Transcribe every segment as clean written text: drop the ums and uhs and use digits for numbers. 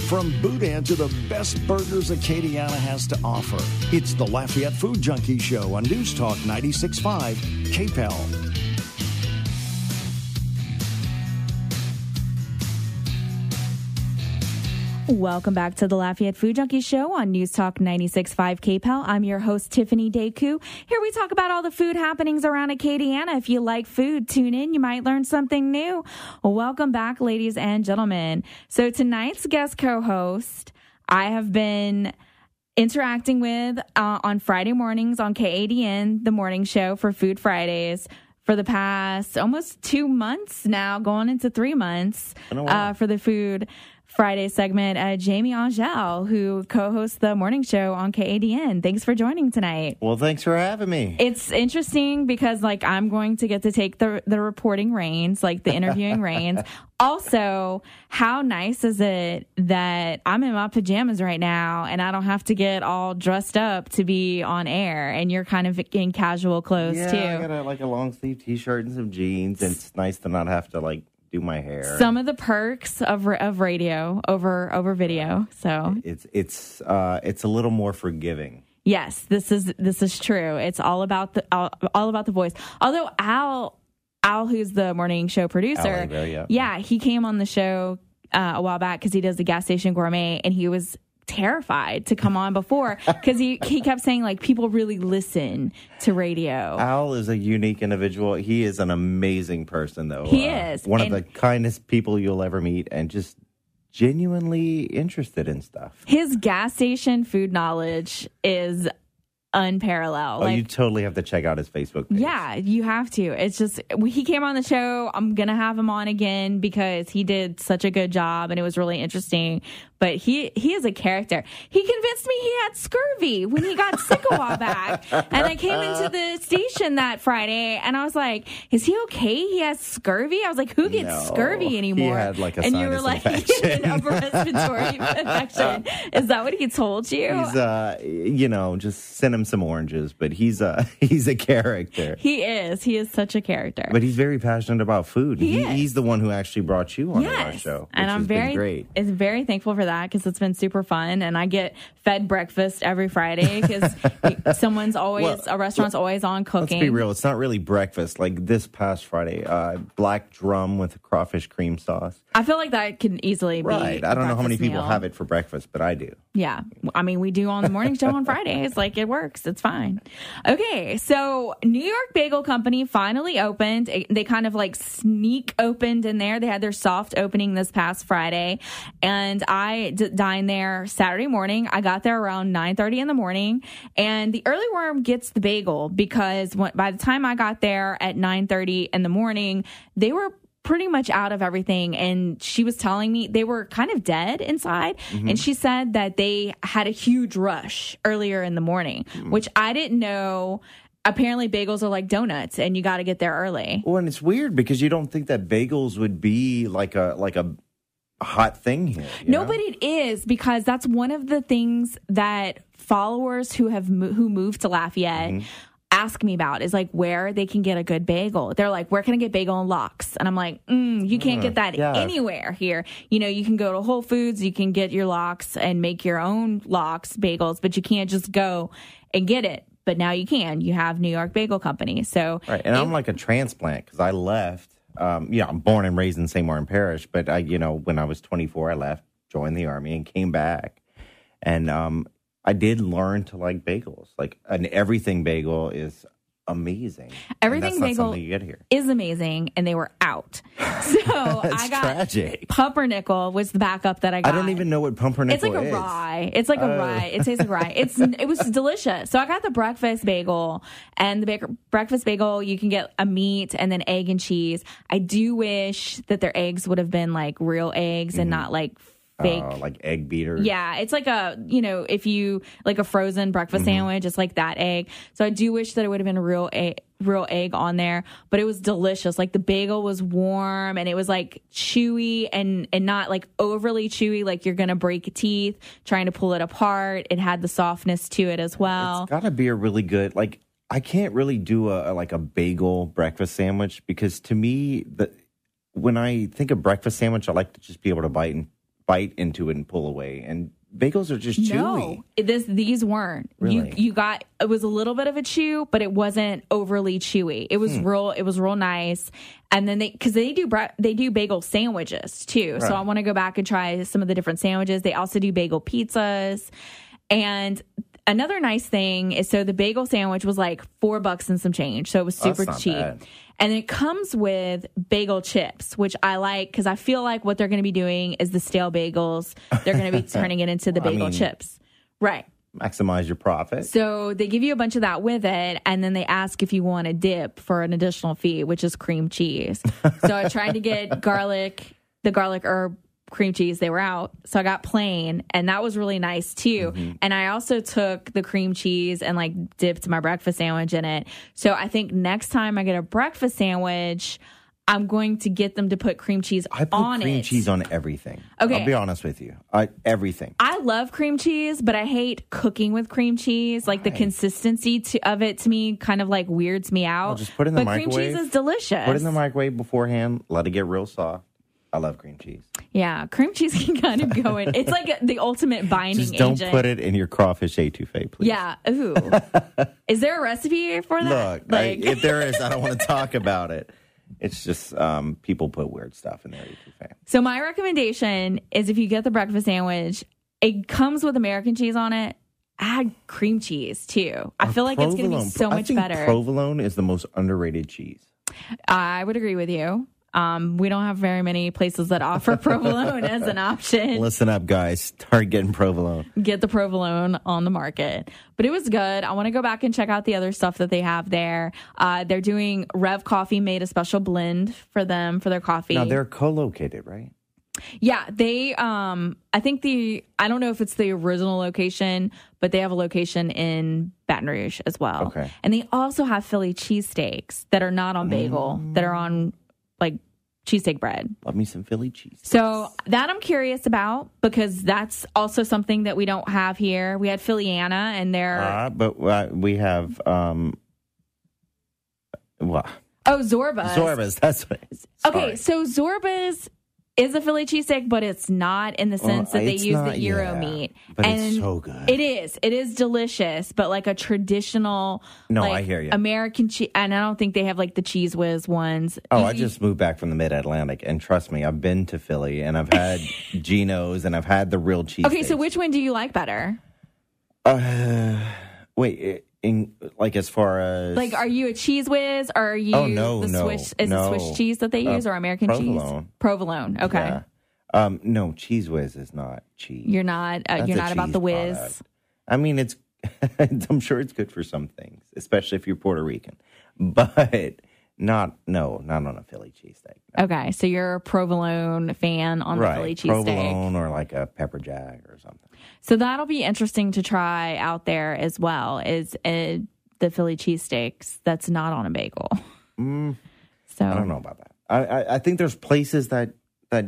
From boudin to the best burgers Acadiana has to offer, it's the Lafayette Food Junkie Show on News Talk 96.5 KPEL. Welcome back to the Lafayette Food Junkie Show on News Talk 96.5 KPEL. I'm your host, Tiffany Daegu. Here we talk about all the food happenings around Acadiana. If you like food, tune in. You might learn something new. Welcome back, ladies and gentlemen. So tonight's guest co-host, I have been interacting with on Friday mornings on KADN, the morning show for Food Fridays, for the past almost 2 months now, going into 3 months for the Food Friday segment, Jamie Angelle, who co-hosts the morning show on KADN. Thanks for joining tonight. Well, thanks for having me. It's interesting because, I'm going to get to take the reporting reins, the interviewing reins. Also, how nice is it that I'm in my pajamas right now and I don't have to get all dressed up to be on air, and you're kind of in casual clothes, too. Yeah, I got a long sleeve t-shirt and some jeans, and it's nice to not have to, do my hair. Some of the perks of radio over video. So it's a little more forgiving. Yes, this is true. It's all about the voice. Although Al, who's the morning show producer, he came on the show a while back because he does the Gas Station Gourmet, and he was terrified to come on before because he kept saying people really listen to radio. Al is a unique individual. He is an amazing person, though. He is one of the kindest people you'll ever meet, and just genuinely interested in stuff. His gas station food knowledge is unparalleled. You totally have to check out his Facebook page. Yeah, you have to. It's just, he came on the show. I'm going to have him on again because he did such a good job and it was really interesting. But he is a character. He convinced me he had scurvy when he got sick a while back. And I came into the station that Friday and I was like, is he okay? He has scurvy? I was like, who gets scurvy anymore? He had a and sinus you were like, infection. an upper respiratory infection. Is that what he told you? He's, just send him some oranges, but he's a character. He is such a character. But he's very passionate about food. He's the one who actually brought you on our show, and I'm very thankful for that because it's been super fun, and I get fed breakfast every Friday because a restaurant's always on cooking. Let's be real, it's not really breakfast. Like this past Friday, black drum with crawfish cream sauce. I feel like that can easily be right. I don't know how many people have it for breakfast, but I do. Yeah, I mean we do on the morning show on Fridays. It works. It's fine. Okay, so New York Bagel Company finally opened. They kind of sneak opened in there. They had their soft opening this past Friday, and I dined there Saturday morning. I got there around 9:30 in the morning, and the early worm gets the bagel because by the time I got there at 9:30 in the morning, they were pretty much out of everything, and she was telling me they were kind of dead inside, and she said that they had a huge rush earlier in the morning, which I didn't know. Apparently bagels are like donuts and you got to get there early. Well, and it's weird because you don't think that bagels would be like a hot thing here. No, but it is, because that's one of the things that followers who moved to Lafayette ask me about is where they can get a good bagel. They're like, where can I get bagel and lox? And I'm like, you can't get that anywhere here. You can go to Whole Foods, you can get your lox and make your own lox bagels, but you can't just go and get it. But now you can. You have New York Bagel Company. So right, and I'm like a transplant because I left. I'm born and raised in St. Martin Parish, but when I was 24, I left, joined the Army, and came back. And I did learn to like bagels. An everything bagel is amazing. Everything bagel you get here is amazing, and they were out. So I got tragic. Pumpernickel was the backup that I got. I don't even know what pumpernickel is. It's like a rye. It's like a rye. It tastes like rye. It was delicious. So I got the breakfast bagel, and the breakfast bagel, you can get a meat and then egg and cheese. I do wish that their eggs would have been real eggs and not fake. Like egg beaters. Yeah, it's like if you a frozen breakfast sandwich, it's like that egg. So I do wish that it would have been a real egg on there, but it was delicious. The bagel was warm and it was chewy and not overly chewy, you're gonna break teeth trying to pull it apart. It had the softness to it as well. It's gotta be a really good I can't really do a bagel breakfast sandwich because to me when I think of breakfast sandwich, I like to just be able to bite and bite into it and pull away. And bagels are just chewy. No, these weren't. Really? You got, it was a little bit of a chew, but it wasn't overly chewy. It was real nice. And then because they do bagel sandwiches too. So I want to go back and try some of the different sandwiches. They also do bagel pizzas. And another nice thing is, so the bagel sandwich was like $4 and some change. So it was super cheap. Bad. And it comes with bagel chips, which I like because I feel like what they're going to be doing is the stale bagels. They're going to be turning it into the bagel chips. Right. Maximize your profit. So they give you a bunch of that with it, and then they ask if you want a dip for an additional fee, which is cream cheese. So I tried to get the garlic herb cream cheese. They were out. So I got plain, and that was really nice too. And I also took the cream cheese and like dipped my breakfast sandwich in it. So I think next time I get a breakfast sandwich, I'm going to get them to put cream cheese on it. I put cream cheese on everything. Okay. I'll be honest with you. Everything. I love cream cheese, but I hate cooking with cream cheese. Like the consistency of it to me kind of like weirds me out. I'll just put it in the microwave. But cream cheese is delicious. Put it in the microwave beforehand. Let it get real soft. I love cream cheese. Yeah, cream cheese can kind of go in. It's like the ultimate binding Just don't agent. put it in your crawfish etouffee, please. Yeah. Ooh. Is there a recipe for that? Look, if there is, I don't want to talk about it. It's just people put weird stuff in their etouffee. So my recommendation is if you get the breakfast sandwich, it comes with American cheese on it. Add cream cheese too. I feel like it's going to be so much better. Provolone is the most underrated cheese. I would agree with you. We don't have very many places that offer provolone as an option. Listen up, guys. Start getting provolone. Get the provolone on the market. But it was good. I want to go back and check out the other stuff that they have there. They're doing Rev Coffee made a special blend for them for their coffee. Now, they're co-located, right? Yeah, they, I think I don't know if it's the original location, but they have a location in Baton Rouge as well. Okay. And they also have Philly cheesesteaks that are not on bagel, that are on like cheesesteak bread. Love me some Philly cheese. So that I'm curious about because that's also something that we don't have here. We had Phillyana and they're... but we have... what? Oh, Zorba's. Zorba's, that's what it is. Okay, so Zorba's is a Philly cheesesteak, but it's not in the sense that they use the gyro meat. But and it's so good. It is. It is delicious, but like a traditional I hear you. American cheese. And I don't think they have like the Cheese Whiz ones. Oh, I just moved back from the Mid-Atlantic, and trust me, I've been to Philly, and I've had Geno's, and I've had the real cheese. Okay, so which one do you like better? Wait, as far as... Like, are you a Cheese Whiz, or are you Swiss? Is it Swiss cheese that they use, or American provolone. cheese? Provolone. Okay. Yeah. No, Cheese Whiz is not cheese. You're not about the whiz. Product. I mean, it's... I'm sure it's good for some things, especially if you're Puerto Rican, but not on a Philly cheesesteak. No. Okay, so you're a provolone fan on the Philly cheesesteak. Provolone or like a pepper jack or something. So that'll be interesting to try out there as well, is the Philly cheesesteaks that's not on a bagel. So I don't know about that. I think there's places that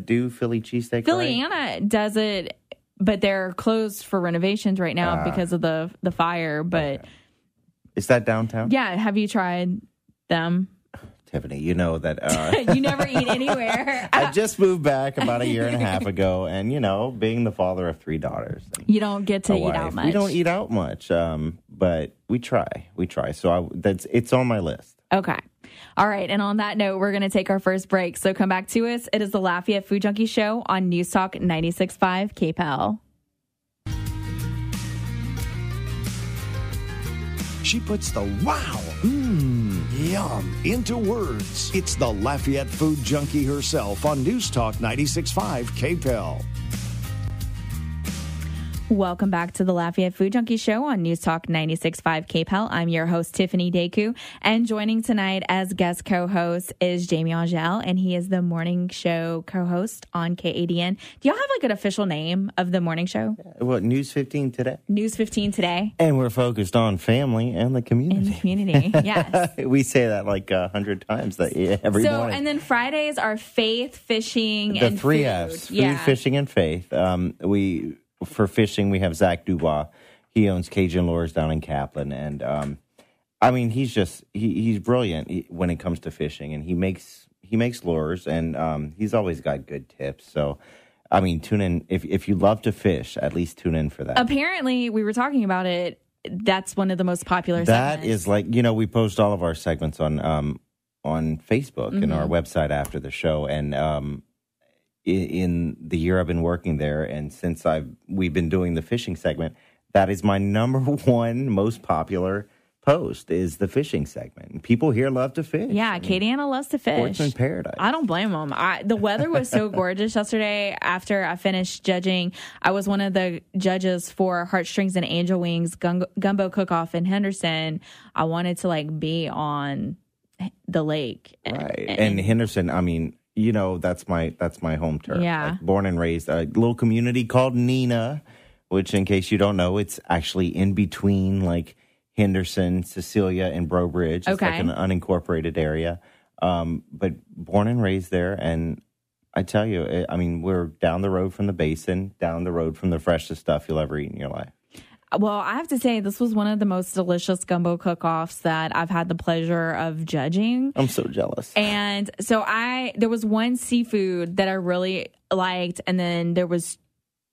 do Philly cheesesteak. Phillyana does it, but they're closed for renovations right now because of the fire. But is that downtown? Yeah. Have you tried them? Tiffany, you know that... you never eat anywhere. I just moved back about a year and a half ago, and, being the father of 3 daughters... You don't get to eat out much. We don't eat out much, but we try. So it's on my list. Okay. All right, and on that note, we're going to take our first break. So come back to us. It is the Lafayette Food Junkie Show on News Talk 96.5 KPEL. She puts the wow, yum into words. It's the Lafayette Food Junkie herself on News Talk 96.5 KPEL. Welcome back to the Lafayette Food Junkie Show on News Talk 96.5 KPEL. I'm your host, Tiffany Daegu, and joining tonight as guest co-host is Jamie Angelle, and he is the morning show co-host on KADN. Do y'all have like an official name of the morning show? What, News 15 Today? News 15 Today. And we're focused on family and the community. In the community, yes. We say that like 100 times every morning. And then Fridays are faith, fishing, and the 3 food. F's, food, fishing, and faith. For fishing, we have Zach Dubois. He owns Cajun Lures down in Kaplan. And, he's brilliant when it comes to fishing. And he makes lures, and he's always got good tips. So I mean, tune in. If you love to fish, at least tune in for that. Apparently, we were talking about it. That's one of the most popular segments. That is like, we post all of our segments on Facebook and our website after the show. And in the year I've been working there, and since we've been doing the fishing segment, that is my number one most popular post is the fishing segment. People here love to fish. Yeah, Katie Anna loves to fish. Sportsman paradise. I don't blame them. The weather was so gorgeous yesterday. After I finished judging, I was one of the judges for Heartstrings and Angel Wings Gumbo Cook-Off in Henderson. I wanted to be on the lake. Right. And Henderson, I mean, that's my home turf. Yeah. Born and raised, a little community called Neenah, which, in case you don't know, it's actually in between Henderson, Cecilia, and Breaux Bridge. It's like an unincorporated area. But born and raised there. And I tell you, we're down the road from the basin, down the road from the freshest stuff you'll ever eat in your life. Well, I have to say, this was one of the most delicious gumbo cook-offs that I've had the pleasure of judging. I'm so jealous. And so there was one seafood that I really liked, and then there was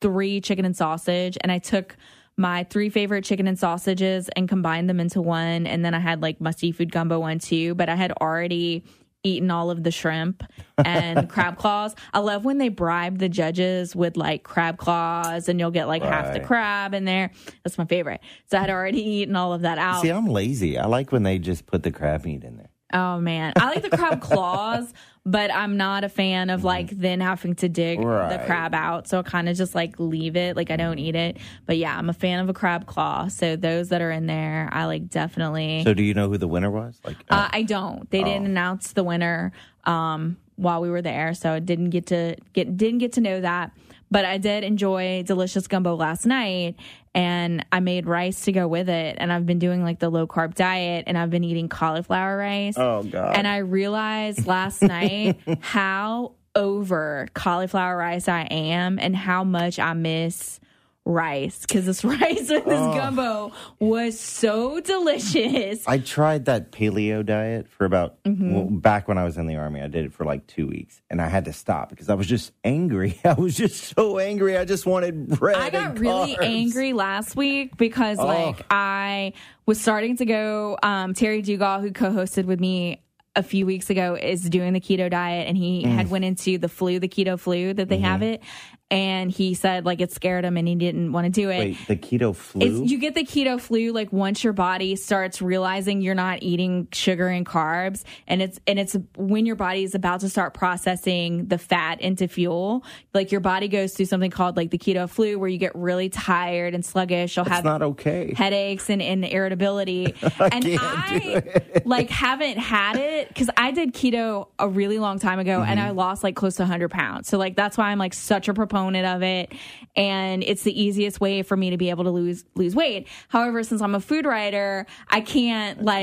3 chicken and sausage, and I took my 3 favorite chicken and sausages and combined them into one, and then I had my seafood gumbo one too, but I had already eaten all of the shrimp and crab claws. I love when they bribe the judges with crab claws, and you'll get half the crab in there. That's my favorite. So I had already eaten all of that out. See, I'm lazy. I like when they just put the crab meat in there. Oh, man. I like the crab claws, but I'm not a fan of then having to dig the crab out. So I kind of just leave it. I don't eat it. But yeah, I'm a fan of a crab claw. So those that are in there, I definitely. So do you know who the winner was? I don't. They didn't announce the winner while we were there. So I didn't get to know that. But I did enjoy delicious gumbo last night, and I made rice to go with it. And I've been doing the low carb diet, and I've been eating cauliflower rice. Oh, God. And I realized last night how over cauliflower rice I am and how much I miss rice, because this rice with this gumbo was so delicious. I tried that paleo diet for about back when I was in the Army. I did it for 2 weeks, and I had to stop because I was just angry. I was just so angry. I just wanted bread. I got really angry last week because I was starting to go. Terry Dugal, who co-hosted with me a few weeks ago, is doing the keto diet, and he had went into the Keto Flu that they have it. And he said it scared him and he didn't want to do it. Wait, the keto flu? You get the keto flu once your body starts realizing you're not eating sugar and carbs, and it's when your body is about to start processing the fat into fuel. Your body goes through something called the keto flu, where you get really tired and sluggish. You'll have not okay. headaches and irritability. I haven't had it because I did keto a really long time ago, and I lost close to 100 pounds. So that's why I'm such a proponent of it, and it's the easiest way for me to be able to lose weight. However, since I'm a food writer, I can't I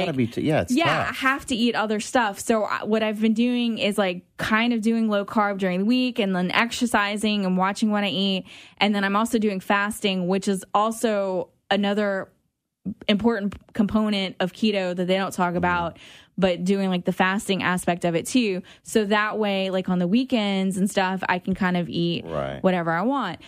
have to eat other stuff. So what I've been doing is kind of doing low carb during the week, and then exercising and watching what I eat, and then I'm also doing fasting, which is also another important component of keto that they don't talk about, but doing the fasting aspect of it too. So that way, on the weekends and stuff, I can kind of eat whatever I want.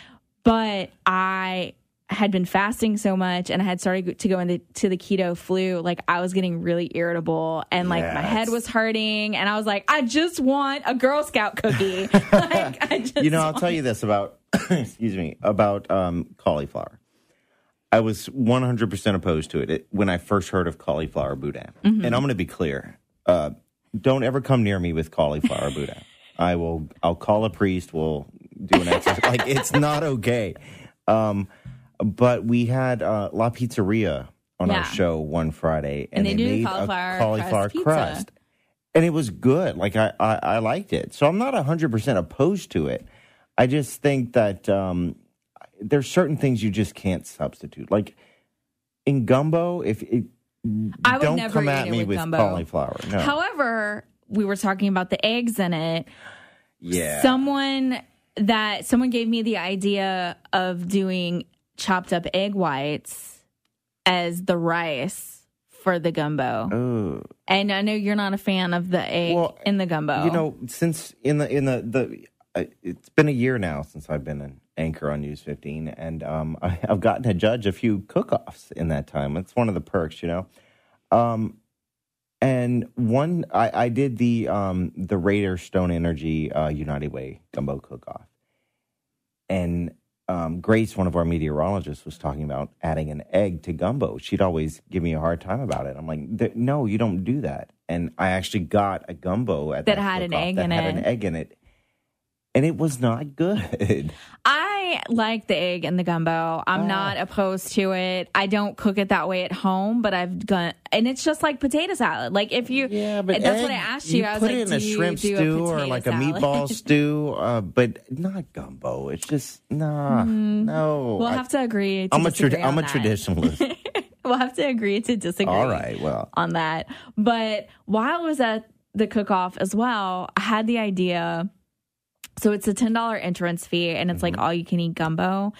But I had been fasting so much, and I had started to go into the keto flu. I was getting really irritable, and my head was hurting, and I was I just want a Girl Scout cookie. I'll tell you this about, about cauliflower. I was 100% opposed to it when I first heard of cauliflower boudin. And I'm going to be clear. Don't ever come near me with cauliflower boudin. I'll call a priest. We'll do an exercise. It's not okay. But we had La Pizzeria on our show one Friday. And they made a cauliflower crust. And it was good. I liked it. So I'm not 100% opposed to it. I just think that there's certain things you just can't substitute. In gumbo, I would don't never come eat at it me with gumbo. cauliflower. No. However, we were talking about the eggs in it. Yeah. Someone gave me the idea of doing chopped up egg whites as the rice for the gumbo. Oh. And I know you're not a fan of the egg in the gumbo. Since in the it's been a year now since I've been an anchor on News 15, and I've gotten to judge a few cook-offs in that time. It's one of the perks, you know. And one, I did the Raider Stone Energy United Way Gumbo cook-off. And Grace, one of our meteorologists, was talking about adding an egg to gumbo. She'd always give me a hard time about it. I'm like, no, you don't do that. And I actually got a gumbo at that had an egg that in had it. an egg in it. And it was not good. I like the egg in the gumbo. I'm not opposed to it. I don't cook it that way at home, but I've done, and it's just like potato salad. Like if you, but that's what I asked you. I was put like, it in a shrimp stew or like salad? a meatball stew, but not gumbo. It's just no. We'll have to agree. To I'm a that. traditionalist. We'll have to agree to disagree. All right, well, on that. But while I was at the cook-off as well, I had the idea. So it's a $10 entrance fee, and it's like all you can eat gumbo.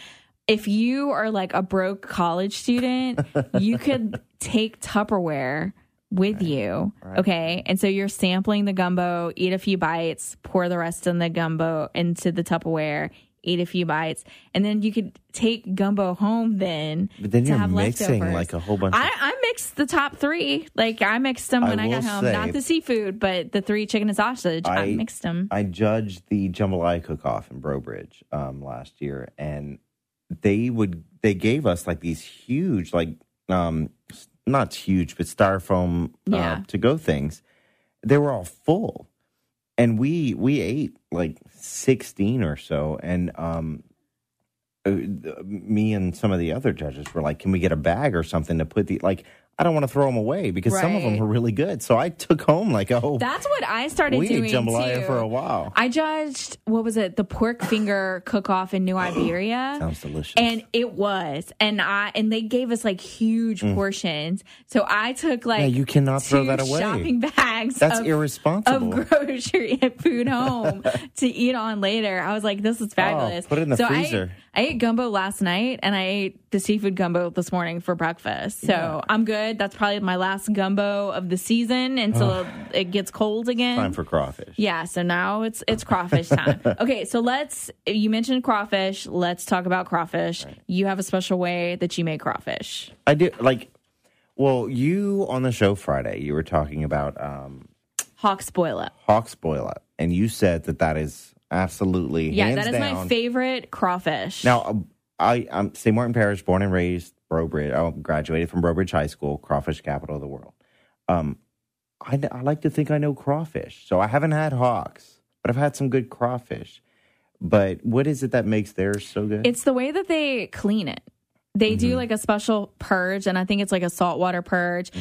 If you are like a broke college student, you could take Tupperware with you. Right. Okay. And so you're sampling the gumbo, eat a few bites, pour the rest in the gumbo into the Tupperware, eat a few bites, and then you could take gumbo home then. But then you're have mixing leftovers. like a whole bunch. I mixed the top three. Like I mixed them when I got home. Not the seafood, but the 3 chicken and sausage. I mixed them. I judged the jambalaya cook-off in Brobridge last year, and they gave us like these huge, like not huge, but styrofoam to go things. They were all full. And we ate like 16 or so, and me and some of the other judges were like, "Can we get a bag or something to put I don't want to throw them away because some of them were really good." So I took home that's what I started doing we ate jambalaya too. for a while. I judged the pork finger cook-off in New Iberia. Sounds delicious, and it was, and they gave us like huge portions. So I took you cannot throw 2 that away. Shopping bags. That's irresponsible. Of grocery food home to eat on later. I was like, this is fabulous. Put it in the freezer. I ate gumbo last night, and I ate the seafood gumbo this morning for breakfast. So I'm good. That's probably my last gumbo of the season until it gets cold again. Time for crawfish. Yeah, so now it's crawfish time. Okay, so you mentioned crawfish. Let's talk about crawfish. Right. You have a special way that you make crawfish. I do. You on the show Friday, you were talking about hawk spoil up. Hawk spoil up. And you said that is absolutely hands that is down my favorite crawfish. Now, I'm St. Martin Parish, born and raised, Brobridge. I graduated from Brobridge High School, crawfish capital of the world. I like to think I know crawfish. So I haven't had hawks, but I've had some good crawfish. But what is it that makes theirs so good? It's the way that they clean it. They do like a special purge, and I think it's like a saltwater purge.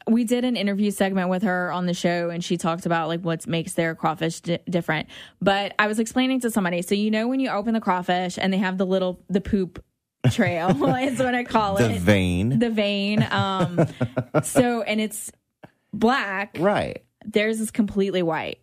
We did an interview segment with her on the show, and she talked about like what makes their crawfish different. But I was explaining to somebody, so when you open the crawfish and they have the poop trail is what I call it. The vein. And it's black. Right. Theirs is completely white.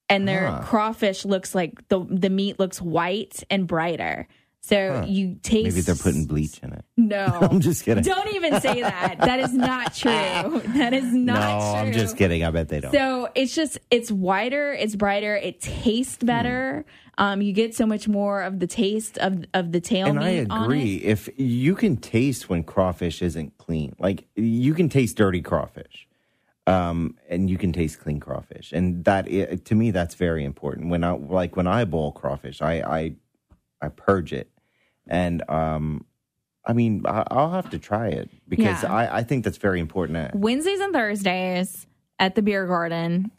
And their crawfish looks like the meat looks white and brighter. So you taste... Maybe they're putting bleach in it. No. I'm just kidding. Don't even say that. That is not true. That is not true. No, I'm just kidding. I bet they don't. So it's whiter, it's brighter, it tastes better. You get so much more of the taste of the tail meat. And I agree. If you can taste when crawfish isn't clean, like you can taste dirty crawfish. And you can taste clean crawfish. And to me, that's very important. When I boil crawfish, I purge it. And, I'll have to try it because I think that's very important. Wednesdays and Thursdays at the beer garden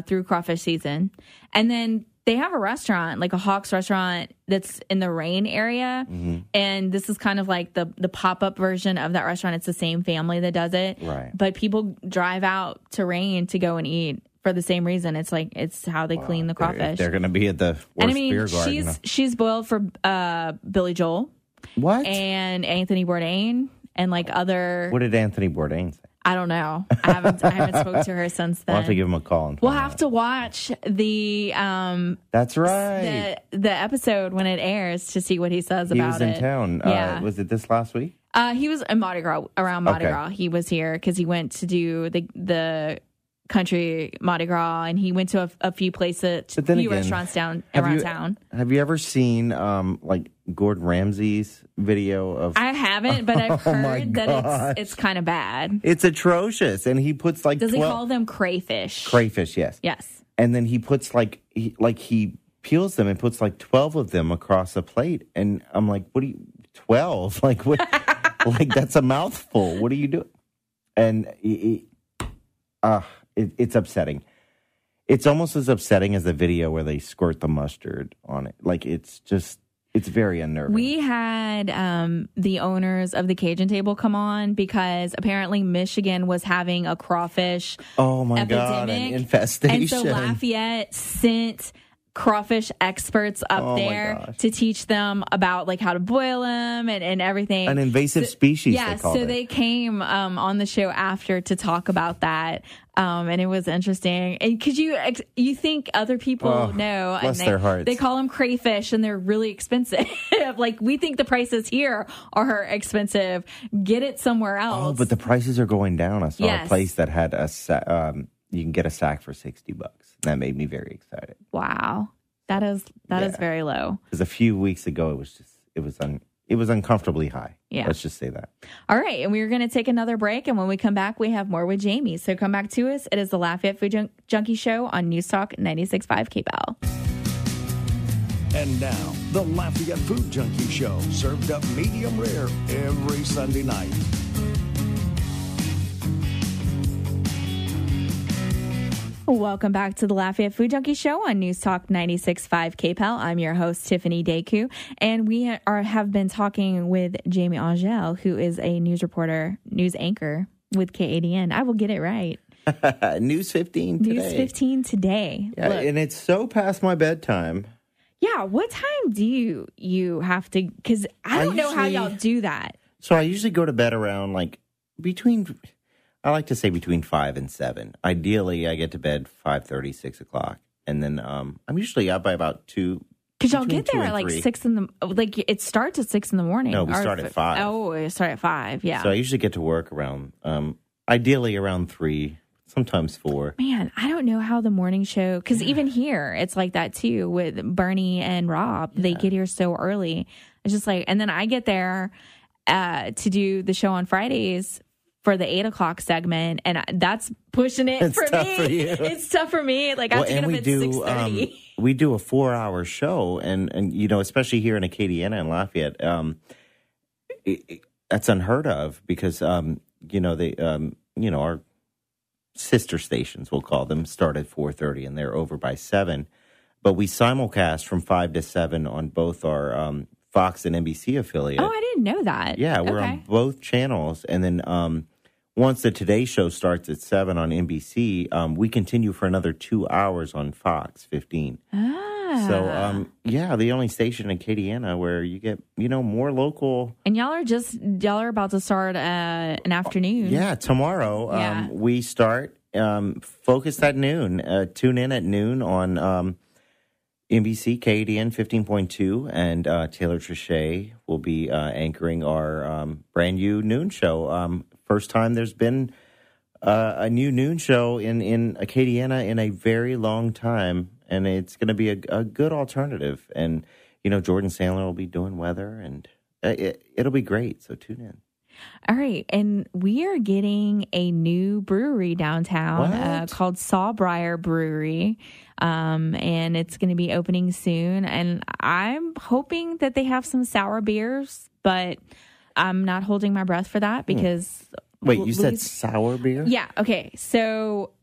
through crawfish season. And then they have a restaurant, like a Hawks restaurant that's in the Rain area. And this is kind of like the pop-up version of that restaurant. It's the same family that does it. Right. But people drive out to Rain to go and eat for the same reason. It's how they clean the crawfish. They're going to be at the worst beer garden. She's boiled for Billy Joel. What? And Anthony Bourdain and other. What did Anthony Bourdain say? I don't know. I haven't spoke to her since then. We'll have to give him a call. We'll have to watch the. That's right. The episode when it airs to see what he says about it. He was in town. Yeah. Was it this last week? He was in Mardi Gras, around Mardi Gras. He was here because he went to do the country Mardi Gras, and he went to a few places, a few restaurants down around town. Have you ever seen like Gordon Ramsay's video of? I haven't, but I've heard that it's kind of bad. It's atrocious, and he puts like. Does he call them crayfish? Crayfish, yes. Yes. And then he puts he peels them and puts like 12 of them across a plate, and I'm like, what do you? 12? Like what? Like that's a mouthful. What are you doing? And it's upsetting. It's almost as upsetting as the video where they squirt the mustard on it. Like it's very unnerving. We had the owners of the Cajun table come on because apparently Michigan was having a crawfish God, an infestation. And so Lafayette sent crawfish experts up there to teach them about like how to boil them and everything. An invasive species. Yeah, they came on the show after to talk about that, and it was interesting. And because you think other people know, bless and their hearts. They call them crayfish, and they're really expensive. Like we think the prices here are expensive. Get it somewhere else. Oh, but the prices are going down. I saw a place that had you can get a sack for $60. That made me very excited. Wow. That is very low. Because a few weeks ago it was uncomfortably high. Yeah. Let's just say that. All right, and we're going to take another break, and when we come back, we have more with Jamie. So come back to us. It is the Lafayette Food Junkie Show on News Talk 96.5 KBEL. And now, the Lafayette Food Junkie Show, served up medium rare every Sunday night. Welcome back to the Lafayette Food Junkie Show on News Talk 96.5 KPEL. I'm your host, Tiffany Daegu, and we have been talking with Jamie Angelle, who is a news reporter, news anchor with KADN. I will get it right. News 15 today. News 15 today. Yeah, look, and it's so past my bedtime. Yeah, what time do you have to, because I don't know how y'all do that. So I usually go to bed around I like to say between 5 and 7. Ideally, I get to bed 5:30, 6 o'clock. And then I'm usually up by about 2. Because y'all get there at like 6 in the, like it starts at 6 in the morning. No, we start at 5. Oh, it start at 5, yeah. So I usually get to work around, ideally around 3, sometimes 4. Man, I don't know how the morning show, because even here, it's like that too with Bernie and Rob. Yeah. They get here so early. It's just like, and then I get there to do the show on Fridays for the 8 o'clock segment, and that's pushing it for me. For you. It's tough for me. Like I have to get up at 6:30. We do a 4-hour show, and you know, especially here in Acadiana and Lafayette, that's unheard of because our sister stations, we'll call them, start at 4:30 and they're over by 7. But we simulcast from 5 to 7 on both our Fox and NBC affiliate. Oh, I didn't know that. Yeah, we're on both channels, and then once the Today Show starts at 7 on NBC, we continue for another 2 hours on Fox 15. So, the only station in Acadiana where you get, more local. And y'all are about to start an afternoon. Yeah, tomorrow we start Focus at noon. Tune in at noon on NBC KADN 15.2, and Taylor Trichet will be anchoring our brand new noon show. First time there's been a new noon show in Acadiana in a very long time, and it's going to be a good alternative. And, Jordan Sandler will be doing weather, and it'll be great, so tune in. All right, and we are getting a new brewery downtown called Sawbriar Brewery, and it's going to be opening soon. And I'm hoping that they have some sour beers, but I'm not holding my breath for that because... Wait, you said sour beer? Yeah, okay. So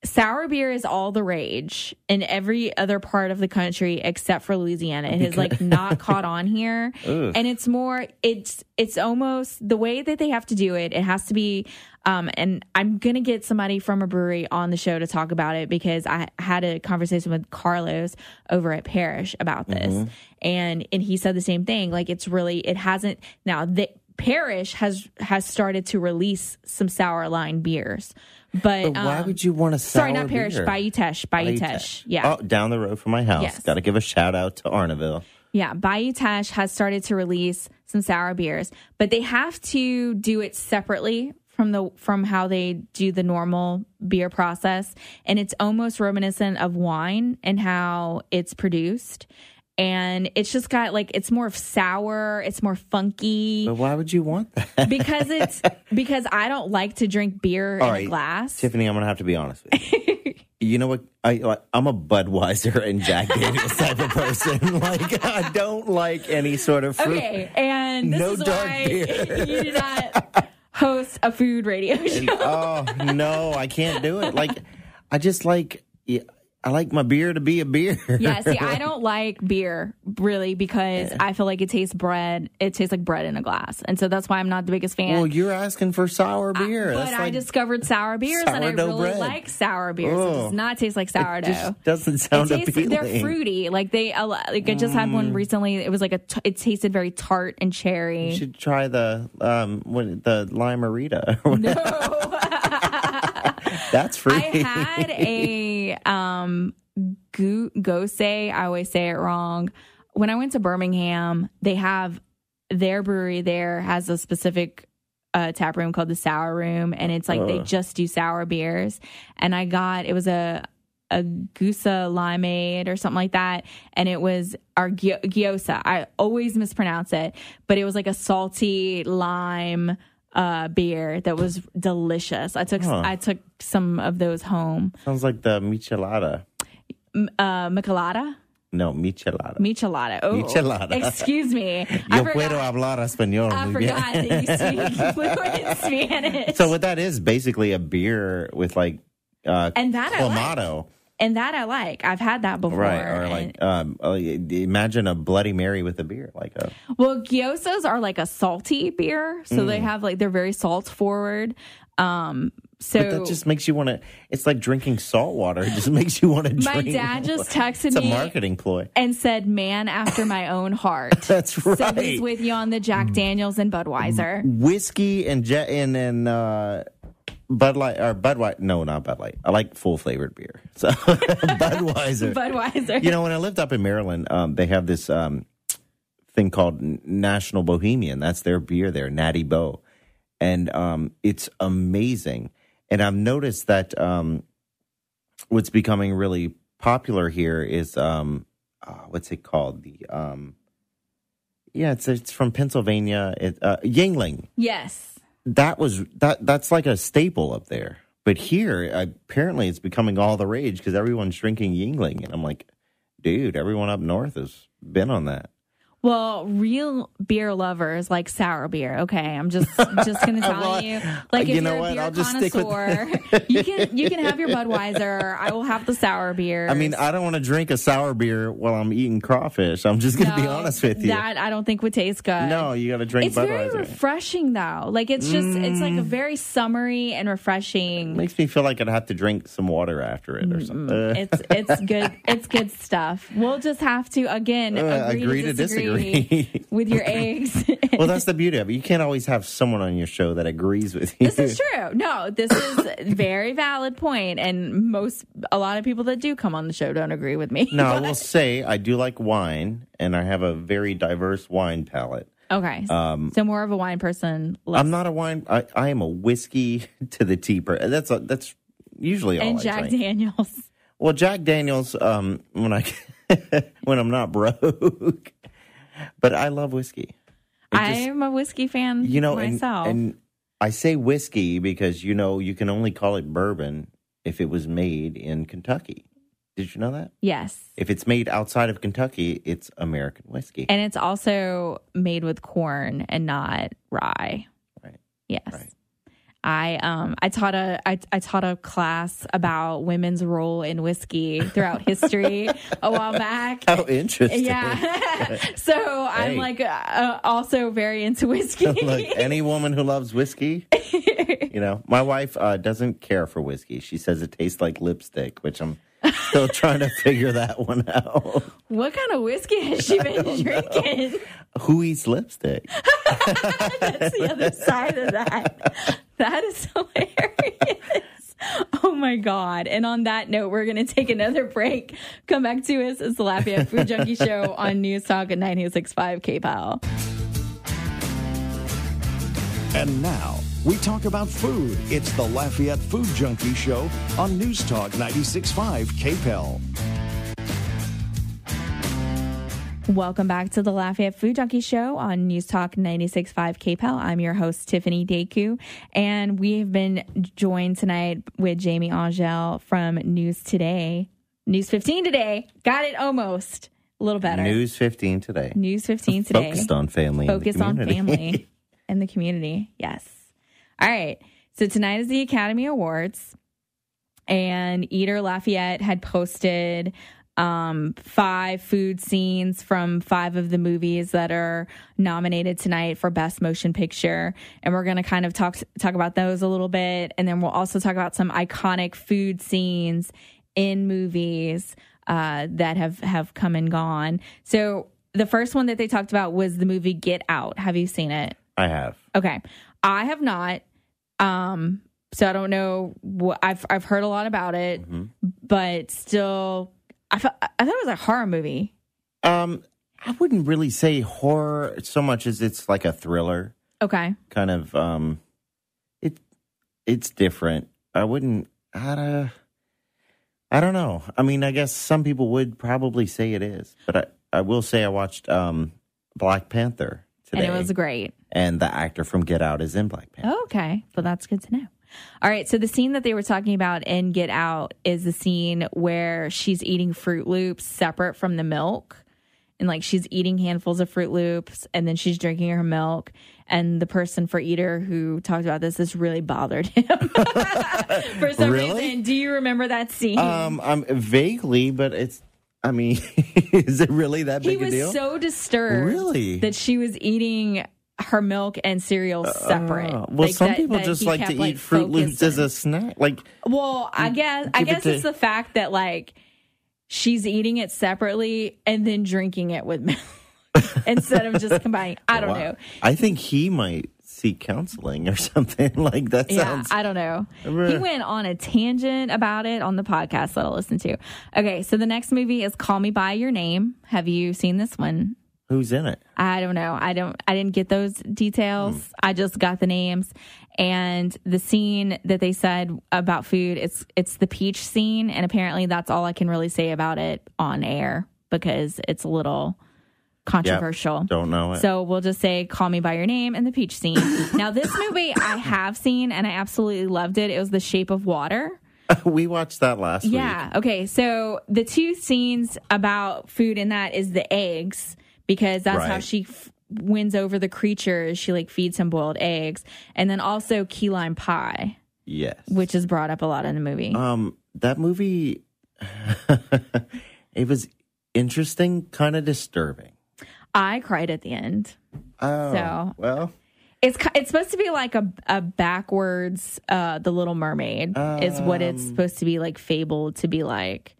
sour beer is all the rage in every other part of the country except for Louisiana. It has not caught on here. And it's more, it's almost the way that they have to do it. It has to be, and I'm going to get somebody from a brewery on the show to talk about it because I had a conversation with Carlos over at Parrish about this. Mm-hmm. And he said the same thing. Like it hasn't, now Parrish has started to release some sour line beers. But why would you want a sour Sorry, not Parrish, beer? Bayou Teche. Yeah. Oh, down the road from my house. Yes. Got to give a shout out to Arnaville. Yeah, Bayou Teche has started to release some sour beers, but they have to do it separately from how they do the normal beer process, and it's almost reminiscent of wine and how it's produced. And it's just got like, it's more sour, it's more funky. But why would you want that? because I don't like to drink beer in a glass. Tiffany, I'm gonna have to be honest with you. You know what? I'm a Budweiser and Jack Daniels type of person. Like, I don't like any sort of fruit. Okay, and this no is dark why beer. you do not host a food radio show. Oh no, I can't do it. Like, I just like. I like my beer to be a beer. Yeah, see, I don't like beer, really, because I feel like it tastes like bread in a glass. And so that's why I'm not the biggest fan. Well, you're asking for sour beer. But I discovered sour beers, and I really like sour beers. It does not taste like sourdough. It just doesn't sound appealing. They're fruity. Like, I just had one recently. It was like it tasted very tart and cherry. You should try the Limerita. No. That's free. I had a Gose. I always say it wrong. When I went to Birmingham, they have their brewery there has a specific tap room called the Sour Room, and it's like they just do sour beers. And it was a Gusa Limeade or something like that, and it was our Gyosa. I always mispronounce it, but it was like a salty lime beer that was delicious. I took some of those home. Sounds like the michelada. Michelada? No, michelada. Michelada. Oh, michelada. Excuse me. Yo puedo hablar español. I forgot that you speak fluent Spanish. So what that is basically a beer with like and that clamato. And that I like. I've had that before. Right, or like imagine a Bloody Mary with a beer. Well, gyosas are like a salty beer, so they have they're very salt forward. So but that just makes you want to. It's like drinking salt water. It just makes you want to drink. My dad just texted me. It's a marketing ploy. And said, "Man after my own heart." That's right. So he's with you on the Jack Daniels and Budweiser, whiskey and Bud Light or Budweiser. No, not Bud Light. I like full flavored beer. So Budweiser. Budweiser. You know, when I lived up in Maryland, they have this thing called National Bohemian. That's their beer there, Natty Bo, and it's amazing. And I've noticed that what's becoming really popular here is what's it called? It's from Pennsylvania. Yingling. Yes. That's like a staple up there. But here, apparently, it's becoming all the rage because everyone's drinking Yingling, and I'm like, dude, everyone up north has been on that. Well, real beer lovers like sour beer. Okay, I'm just going to tell you. Like, if you're a beer connoisseur, you can have your Budweiser. I will have the sour beer. I mean, I don't want to drink a sour beer while I'm eating crawfish. I'm just going to be honest with you. That I don't think would taste good. No, you got to drink Budweiser. It's very refreshing, though. Like, it's just, it's like a very summery and refreshing. Makes me feel like I'd have to drink some water after it or something. It's good. It's good stuff. We'll just have to, again, agree to disagree. With your eggs. Well, that's the beauty of it. You can't always have someone on your show that agrees with you. This is true. No, this is a very valid point, and a lot of people that do come on the show don't agree with me. No, I will say I do like wine, and I have a very diverse wine palate. Okay, so more of a wine person. I'm not a wine. I am a whiskey to the tea. That's usually all I drink. And Jack Daniels. Well, Jack Daniels, when I'm not broke. But I love whiskey. I'm a whiskey fan myself. And I say whiskey because, you can only call it bourbon if it was made in Kentucky. Did you know that? Yes. If it's made outside of Kentucky, it's American whiskey. And it's also made with corn and not rye. Right. Yes. Right. I taught a class about women's role in whiskey throughout history a while back. How interesting! Yeah, so I'm also very into whiskey. Look, any woman who loves whiskey, my wife doesn't care for whiskey. She says it tastes like lipstick, which I'm still trying to figure that one out. What kind of whiskey has she been drinking? Who eats lipstick? That's the other side of that. That is hilarious. Oh, my God. And on that note, we're going to take another break. Come back to us. It's the Lafayette Food Junkie Show on News Talk at 96.5 KPOW. And now, We talk about food. It's the Lafayette Food Junkie Show on News Talk 96.5 KPEL. Welcome back to the Lafayette Food Junkie Show on News Talk 96.5 KPEL. I'm your host, Tiffany Daegu, and we have been joined tonight with Jamie Angelle from News 15 Today. Got it almost. A little better. News 15 Today. News 15 Today. Focused on family. Focused on family and the community. Yes. All right. So tonight is the Academy Awards, and Eater Lafayette had posted 5 food scenes from 5 of the movies that are nominated tonight for Best Motion Picture. And we're going to kind of talk about those a little bit. And then we'll also talk about some iconic food scenes in movies that have come and gone. So the first one that they talked about was the movie Get Out. Have you seen it? I have. Okay. I have not. So I don't know. I've heard a lot about it, but still... I thought it was a horror movie. I wouldn't really say horror so much as it's like a thriller. Okay. Kind of, it's different. I don't know. I mean, I guess some people would probably say it is, but I will say I watched Black Panther today. And it was great. And the actor from Get Out is in Black Panther. Oh, okay. Well, that's good to know. All right, so the scene that they were talking about in Get Out is the scene where she's eating Fruit Loops separate from the milk. And, like, she's eating handfuls of Fruit Loops, and then she's drinking her milk. And the person for Eater who talked about this really bothered him for some reason. Do you remember that scene? I'm vaguely, but is it really that big a deal? He was so disturbed that she was eating her milk and cereal separate. Well, some people just like to eat Fruit Loops as a snack. Well, I guess it's the fact that like she's eating it separately and then drinking it with milk instead of just combining. I don't know. I think he might seek counseling or something like that. Sounds. I don't know. He went on a tangent about it on the podcast that I'll listen to. Okay, so the next movie is Call Me by Your Name. Have you seen this one? Who's in it? I don't know. I didn't get those details. I just got the names. And the scene that they said about food, it's the peach scene, and apparently that's all I can really say about it on air because it's a little controversial. Yep, don't know it. So we'll just say Call Me by Your Name and the peach scene. Now this movie I have seen and I absolutely loved it. It was The Shape of Water. We watched that last week. Yeah. Okay. So the 2 scenes about food in that is the eggs, because that's how she wins over the creatures. She like feeds him boiled eggs. And then also key lime pie. Yes. Which is brought up a lot in the movie. That movie, it was interesting, kind of disturbing. I cried at the end. Oh, so, well. It's supposed to be like a backwards, The Little Mermaid is what it's supposed to be like fabled to be like.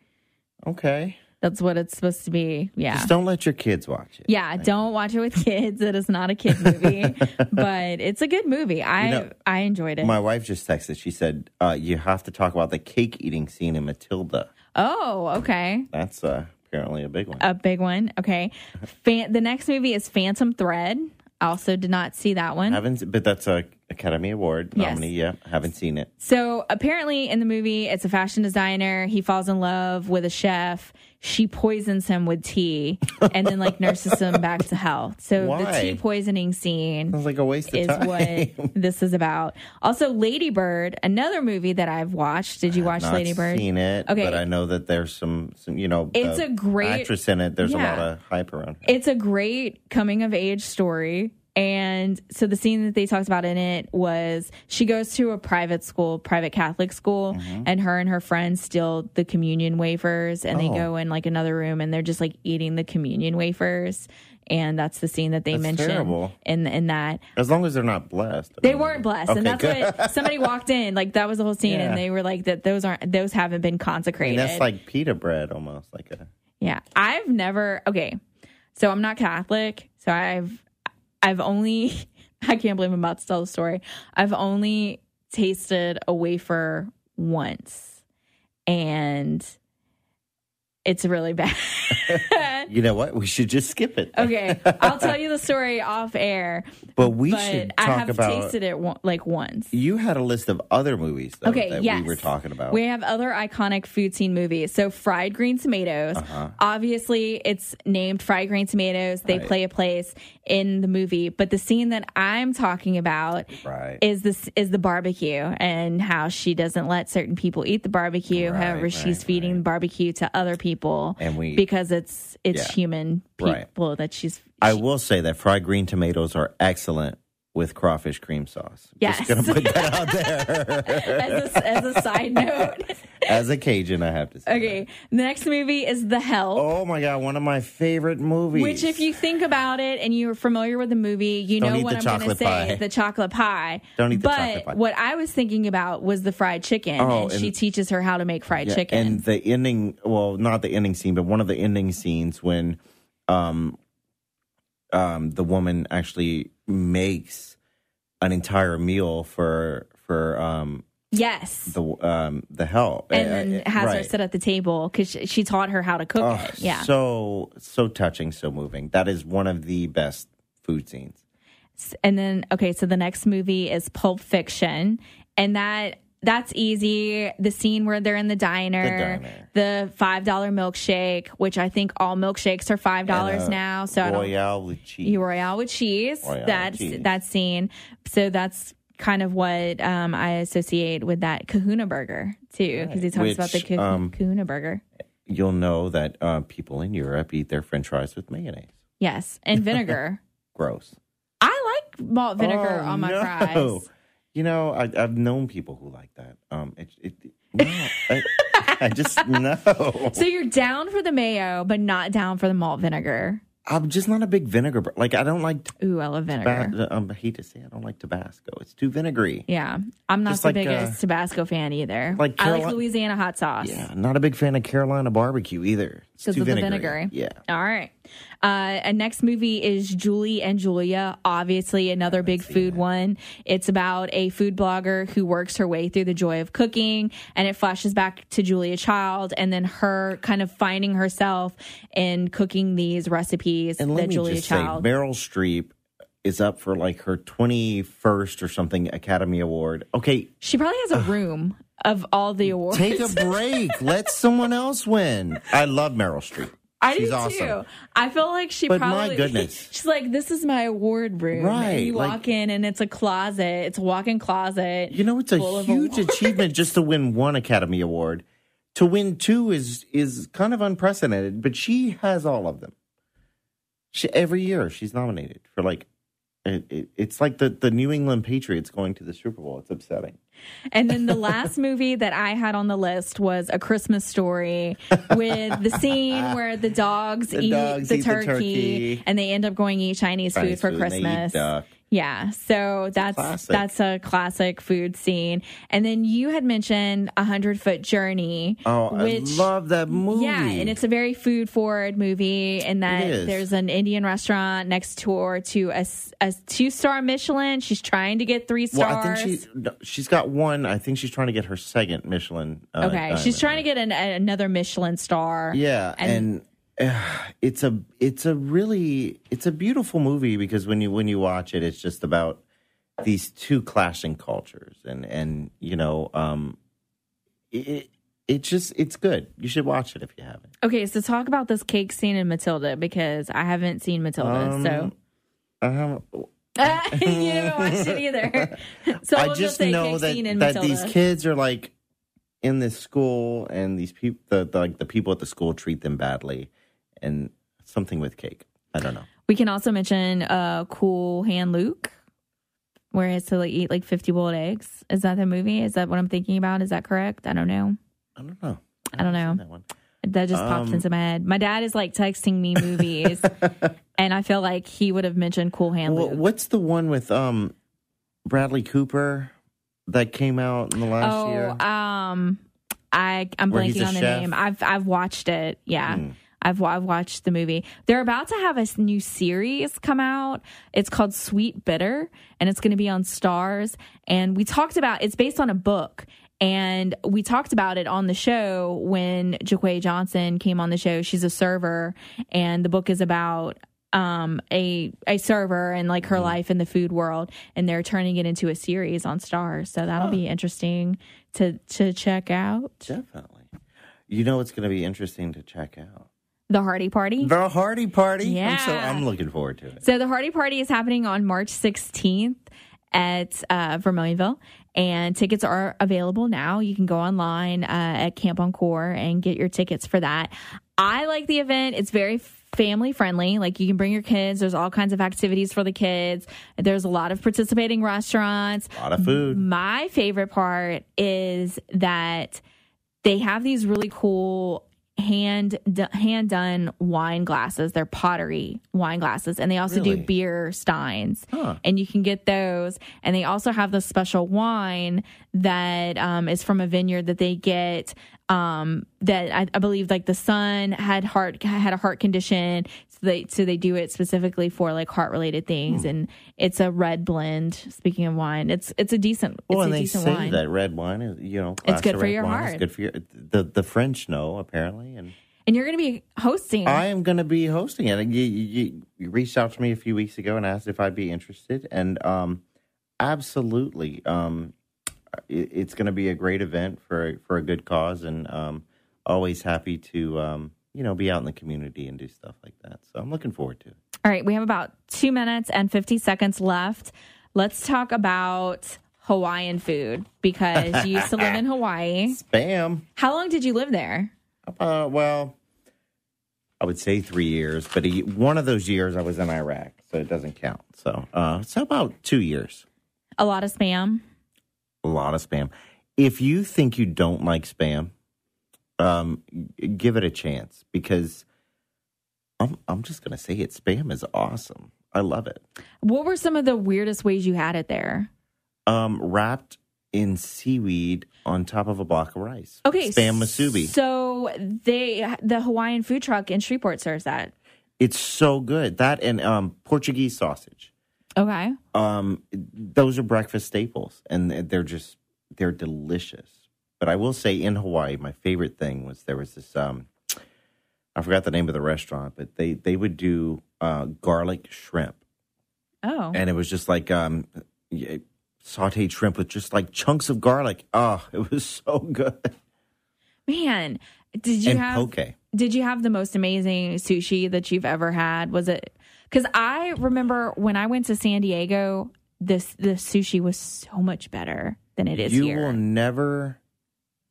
Okay. That's what it's supposed to be. Yeah. Just don't let your kids watch it. Yeah, don't watch it with kids. It is not a kid movie, but it's a good movie. I enjoyed it. My wife just texted. She said, you have to talk about the cake eating scene in Matilda. Oh, okay. That's apparently a big one. A big one. Okay. The next movie is Phantom Thread. I also did not see that one. But that's a Academy Award nominee. Yes. Yeah, haven't seen it. So apparently in the movie, it's a fashion designer. He falls in love with a chef. She poisons him with tea and then like nurses him back to health. So Why? The tea poisoning scene sounds like a waste of time. Is what this is about. Also, Lady Bird, another movie that I've watched. Did you watch Lady Bird? I've seen it, okay. But I know that there's some it's a great actress in it. There's a lot of hype around her. It's a great coming of age story. And so the scene that they talked about in it was she goes to a private Catholic school, and her and her friends steal the communion wafers, and they go in like another room and they're just like eating the communion wafers. And that's the scene that they mentioned in that. As long as they're not blessed. They weren't blessed. Okay, and that's good. what somebody walked in, like that was the whole scene, and they were like that those haven't been consecrated. That's like pita bread almost like a. Yeah. I've never so I'm not Catholic, so I've only, I can't believe I'm about to tell the story. I've only tasted a wafer once, and it's really bad. You know what? We should just skip it. Okay, I'll tell you the story off air. But we should talk I have about. tasted it once. You had a list of other movies that we were talking about. We have other iconic food scene movies. So fried green tomatoes. Obviously, it's named fried green tomatoes. They play a place in the movie. But the scene that I'm talking about is the barbecue and how she doesn't let certain people eat the barbecue. However, she's feeding the barbecue to other people because it's human people that she's. I will say that fried green tomatoes are excellent with crawfish cream sauce. Yes. Just going to put that out there. as a side note. As a Cajun, I have to say. Okay. The next movie is The Help. Oh, my God. One of my favorite movies. Which, if you think about it and you're familiar with the movie, you know what I'm going to say. The chocolate pie. Don't eat the chocolate pie. But what I was thinking about was the fried chicken. And she teaches her how to make fried chicken. And the ending, well, not the ending scene, but one of the ending scenes when the woman actually makes an entire meal for yes, the help, and then has her sit at the table because she taught her how to cook it. Yeah, so touching, so moving. That is one of the best food scenes. And then so the next movie is Pulp Fiction, and that's easy. The scene where they're in the diner, the $5 milkshake, which I think all milkshakes are $5 now. So Royale with cheese. Royale with cheese. That scene. So that's kind of what I associate with that Kahuna burger too, because he talks about the Kahuna burger. You'll know that people in Europe eat their French fries with mayonnaise. Yes, and vinegar. Gross. I like malt vinegar on my fries. You know, I've known people who like that. I just no. So you're down for the mayo, but not down for the malt vinegar. I'm just not a big vinegar. Like, I don't like. Ooh, I love vinegar. I hate to say I don't like Tabasco. It's too vinegary. Yeah, I'm not the biggest Tabasco fan either. I like Louisiana hot sauce. Yeah, not a big fan of Carolina barbecue either. It's too vinegary. Yeah. All right. And next movie is Julie and Julia. Obviously, another big food one. It's about a food blogger who works her way through the joy of cooking, and it flashes back to Julia Child, and then her kind of finding herself in cooking these recipes that Julia Child. Meryl Streep is up for like her 21st or something Academy Award. Okay. She probably has a room of all the awards. Take a break. Let someone else win. I love Meryl Streep. She's awesome. Too. I feel like but my goodness. She's like, this is my award room. Right. And you walk in and it's a closet. It's a walk-in closet. You know, it's a huge achievement just to win one Academy Award. To win two is kind of unprecedented, but she has all of them. Every year she's nominated for like, it's like the New England Patriots going to the Super Bowl. It's upsetting. And then the last movie that I had on the list was A Christmas Story, with the scene where the dogs eat the turkey and they end up going eat Chinese food for Christmas. Yeah, so that's a classic food scene. And then you had mentioned 100-Foot Journey. Oh, I love that movie. Yeah, and it's a very food-forward movie in that there's an Indian restaurant next door to a 2-star Michelin. She's trying to get 3 stars. Well, I think she's got one. I think she's trying to get her second Michelin. She's trying to get another Michelin star. Yeah, and it's a beautiful movie because when you watch it, it's just about these two clashing cultures, and you know, it's good. You should watch it if you haven't. Okay, so talk about this cake scene in Matilda, because I haven't seen Matilda, I haven't. You haven't watched it either. So I just know that these kids are like in this school, and these people, the people at the school treat them badly, and something with cake. I don't know. We can also mention Cool Hand Luke, where he has to eat like 50 boiled eggs. Is that the movie? Is that what I'm thinking about? Is that correct? I don't know. I don't know. That one. That just pops into my head. My dad is like texting me movies, and I feel like he would have mentioned Cool Hand Luke. What's the one with Bradley Cooper that came out in the last year? I'm blanking on the name. I've watched it. Yeah. I've watched the movie. They're about to have a new series come out. It's called Sweet Bitter, and it's going to be on Stars. And we talked about, it's based on a book. And we talked about it on the show when Jaquay Johnson came on the show. She's a server, and the book is about a server and like her life in the food world, and they're turning it into a series on Starz. So that'll be interesting to check out. Definitely. You know, it's going to be interesting to check out. The Hardy Party? The Hardy Party? Yeah. I'm looking forward to it. So the Hardy Party is happening on March 16th at Vermilionville, and tickets are available now. You can go online at Camp Encore and get your tickets for that. I like the event. It's very family friendly. Like, you can bring your kids. There's all kinds of activities for the kids. There's a lot of participating restaurants. A lot of food. My favorite part is that they have these really cool hand done wine glasses. They're pottery wine glasses, and they also do beer steins, and you can get those. And they also have the special wine that is from a vineyard that they get. That I believe, like, the son had a heart condition, so they do it specifically for like heart related things, and it's a red blend. Speaking of wine, it's a decent. Well, and a they decent say wine. that red wine is, it's good for your heart. It's good for your. The French know, apparently, and you're going to be hosting. I am going to be hosting it. You reached out to me a few weeks ago and asked if I'd be interested, and absolutely. It's going to be a great event for a good cause, and always happy to be out in the community and do stuff like that. So I'm looking forward to it. All right, we have about 2 minutes and 50 seconds left. Let's talk about Hawaiian food, because you used to live in Hawaii. Spam. How long did you live there? Well, I would say 3 years, but one of those years I was in Iraq, so it doesn't count. So it's about 2 years. A lot of spam. A lot of spam. If you think you don't like spam, give it a chance, because I'm just going to say it. Spam is awesome. I love it. What were some of the weirdest ways you had it there? Wrapped in seaweed on top of a block of rice. Okay. Spam musubi. So the Hawaiian food truck in Shreveport serves that. It's so good. That and Portuguese sausage. Okay. Those are breakfast staples, and they're delicious. But I will say, in Hawaii, my favorite thing was there was this, I forgot the name of the restaurant, but they would do garlic shrimp. Oh. And it was just like sauteed shrimp with just like chunks of garlic. Oh, it was so good. Man, did you have the most amazing sushi that you've ever had? Was it? Because I remember when I went to San Diego, the sushi was so much better than it is here. You will never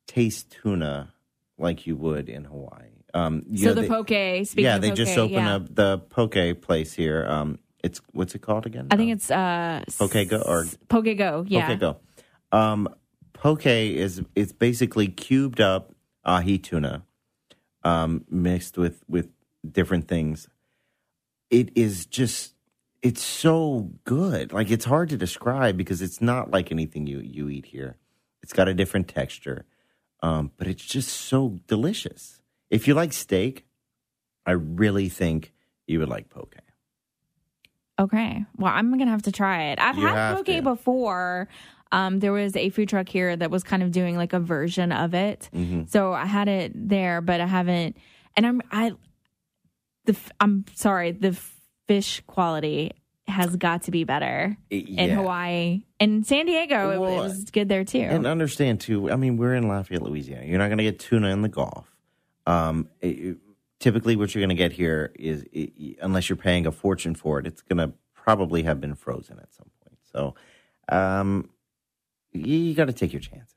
taste tuna like you would in Hawaii. The poke. Speaking of they poke, just opened up the poke place here. What's it called again? I think it's Poke Go or Poke Go. Yeah, Poke Go. Poke it's basically cubed up ahi tuna, mixed with different things. It's so good. Like, it's hard to describe because it's not like anything you eat here. It's got a different texture, but it's just so delicious. If you like steak, I really think you would like poke. Okay. Well, I'm going to have to try it. I've had poke before. There was a food truck here that was kind of doing like a version of it. Mm-hmm. So I had it there, but I haven't. And I'm sorry, the fish quality has got to be better in Hawaii. And San Diego, it was good there too. And understand too, I mean, we're in Lafayette, Louisiana. You're not going to get tuna in the Gulf. Typically what you're going to get here is, unless you're paying a fortune for it, it's going to probably have been frozen at some point. So you got to take your chances.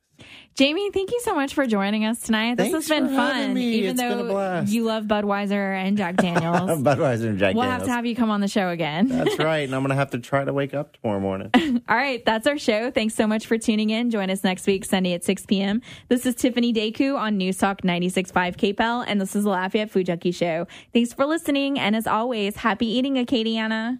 Jamie, thank you so much for joining us tonight. This has been fun, even though you love Budweiser and Jack Daniels. Budweiser and Jack Daniels. We'll have to have you come on the show again. That's right, and I'm going to have to try to wake up tomorrow morning. All right, that's our show. Thanks so much for tuning in. Join us next week, Sunday at 6 p.m. This is Tiffany Daegu on News Talk 96.5 KPEL, and this is the Lafayette Food Junkie Show. Thanks for listening, and as always, happy eating, Acadiana.